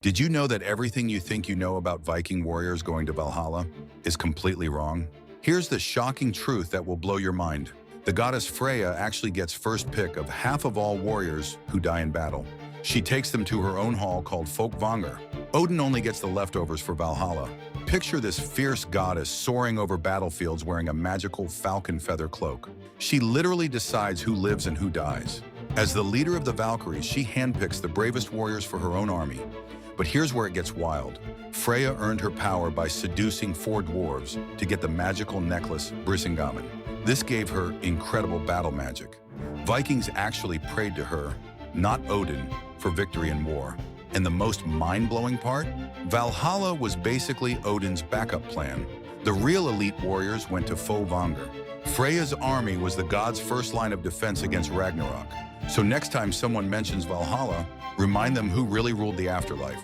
Did you know that everything you think you know about Viking warriors going to Valhalla is completely wrong? Here's the shocking truth that will blow your mind. The goddess Freya actually gets first pick of half of all warriors who die in battle. She takes them to her own hall called Folkvanger. Odin only gets the leftovers for Valhalla. Picture this fierce goddess soaring over battlefields wearing a magical falcon feather cloak. She literally decides who lives and who dies. As the leader of the Valkyries, she handpicks the bravest warriors for her own army. But here's where it gets wild. Freya earned her power by seducing 4 dwarves to get the magical necklace Brisingamen. This gave her incredible battle magic. Vikings actually prayed to her, not Odin, for victory in war. And the most mind-blowing part? Valhalla was basically Odin's backup plan. The real elite warriors went to Folkvanger. Freya's army was the god's first line of defense against Ragnarok. So next time someone mentions Valhalla, remind them who really ruled the afterlife.